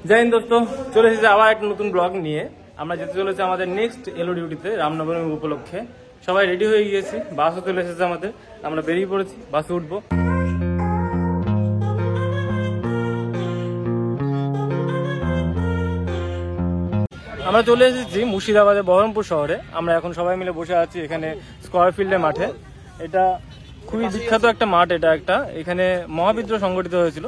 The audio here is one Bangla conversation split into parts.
জয় হিন্দ দোস্ত, চলে এসেছে আবার একটা নতুন ব্লগ নিয়ে। আমরা যেতে চলেছি আমাদের নেক্সট এলো ডিউটিতে রামনবমী উপলক্ষে। সবাই রেডি হয়ে গিয়েছি, বাসও চলে এসেছে আমাদের, আমরা বেরিয়ে পড়েছি, বাসে উঠবো। আমরা চলে এসেছি মুর্শিদাবাদের বহরমপুর শহরে। আমরা এখন সবাই মিলে বসে আছি এখানে স্কয়ার ফিল্ডের মাঠে। এটা খুবই বিখ্যাত একটা মাঠ, এখানে মহাবিদ্রোহ সংগঠিত হয়েছিল।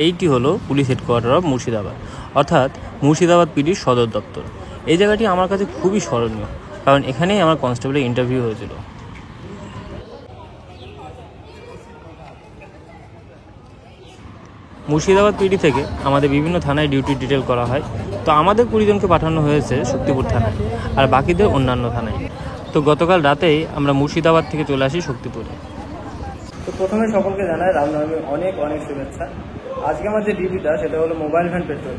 এইটি হলো পুলিশ হেডকোয়ার্টার অফ মুর্শিদাবাদ, অর্থাৎ মুর্শিদাবাদ পিডির সদর দপ্তর। এই জায়গাটি আমার কাছে খুবই স্মরণীয়, কারণ এখানেই আমার কনস্টেবলের ইন্টারভিউ হয়েছিল। মুর্শিদাবাদ পিডি থেকে আমাদের বিভিন্ন থানায় ডিউটি ডিটেল করা হয়। তো আমাদের 20 জনকে পাঠানো হয়েছে শক্তিপুর থানায়, আর বাকিদের অন্যান্য থানায়। তো গতকাল রাতেই আমরা মুর্শিদাবাদ থেকে চলে আসি শক্তিপুরে। তো প্রথমে সকলকে জানাই রামনবমীর অনেক অনেক শুভেচ্ছা। আজকে আমার যে ডিউটিটা সেটা হলো মোবাইল ভ্যান পেট্রোল।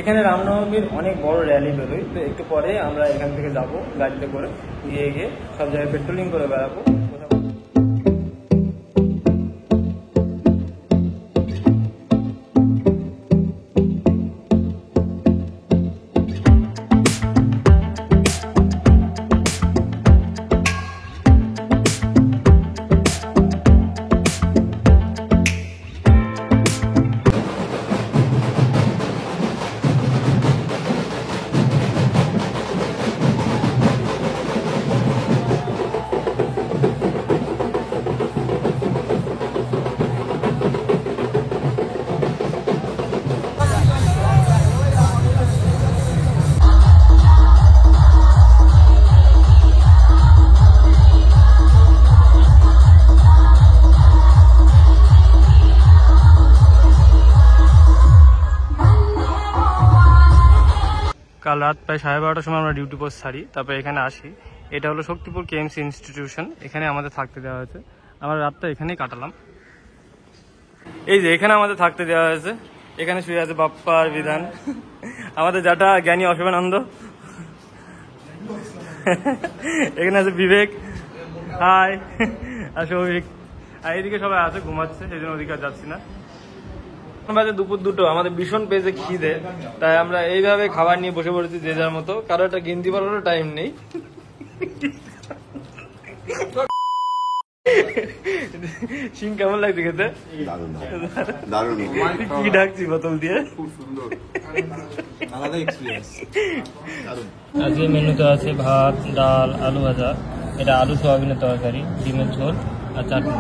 এখানে রামনবমীর অনেক বড় র্যালি বেরোয়। তো একটু পরে আমরা এখান থেকে যাব গাড়িতে করে, গিয়ে সব জায়গায় পেট্রোলিং করে বেড়াবো। কাল রাত প্রায় 12:30টার সময় আমরা ডিউটি পোস্ট ছাড়ি, তারপরে এখানে আসি। এটা হলো শক্তিপুর কেএমসি ইনস্টিটিউশন, এখানে আমাদের থাকতে দেওয়া হয়েছে। আমরা রাতটা এখানেই কাটালাম। এই যে এখানে আমাদের থাকতে দেওয়া হয়েছে, এখানে শুয়ে আছে বাপ্পার বিধান, আমাদের যাটা জ্ঞানী অশোকানন্দ, এখানে আছে বিবেক, হাই, আর সৌভিক, আর এদিকে সবাই আছে ঘুমাচ্ছে, সেই জন্য ওদিকে যাচ্ছি না। বাজে দুপুর 2টো, আমাদের ভীষণ পেজে খিদে, তাই আমরা এইভাবে খাবার নিয়ে বসে পড়েছি যে যার মতো। কারো একটা গেন্দি পালারও টাইম নেই। সিং কেমন লাগছে খেতে? কি ডাকছি বোতল দিয়ে? আজকে মেনুতে আছে ভাত, ডাল, আলু ভাজা, এটা আলু সোয়াবিনের তরকারি, ডিমের ঝোল আর চাটনি।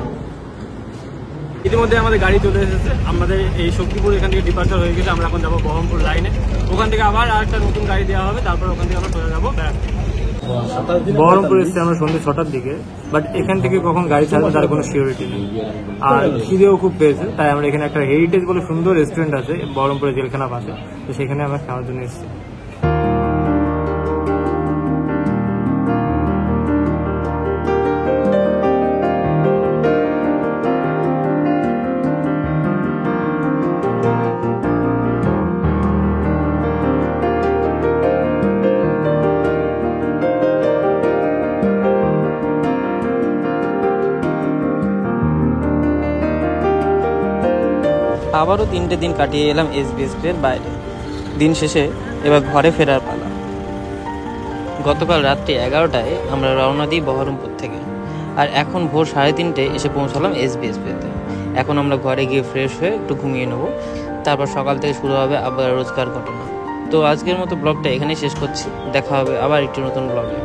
ইতিমধ্যে আমাদের গাড়ি চলে এসেছে, আমাদের এই শক্তিপুর এখান থেকে ডিপার্চার হয়ে গেছে। আমরা এখন যাবো বহরমপুর লাইনে, ওখান থেকে আবার আরেকটা নতুন গাড়ি দেওয়া হবে, তারপর ওখান থেকে আমরা সোজা যাবো বেড়াতে। বহরমপুর এসেছে আমরা সন্ধ্যে 6টার দিকে, বাট এখান থেকে কখন গাড়ি ছাড়বে তার কোনো সিওরিটি নেই। আর খিদেও খুব পেয়েছে, তাই আমরা এখানে একটা হেরিটেজ বলে সুন্দর রেস্টুরেন্ট আছে বহরমপুরের জেলখানা পাশে, তো সেখানে আমরা খাওয়ার জন্য এসেছি। আবারও 3টে দিন কাটিয়ে এলাম এসবিএসপি এর বাইরে। দিন শেষে এবার ঘরে ফেরার পালা। গতকাল রাত্রি 11টায় আমরা রওনা দিই বহরমপুর থেকে, আর এখন ভোর 3:30 এসে পৌঁছালাম এসবিএসপিতে। এখন আমরা ঘরে গিয়ে ফ্রেশ হয়ে একটু ঘুমিয়ে নেবো, তারপর সকাল থেকে শুরু হবে আবার রোজকার ঘটনা। তো আজকের মতো ব্লগটা এখানেই শেষ করছি, দেখা হবে আবার একটি নতুন ব্লগে।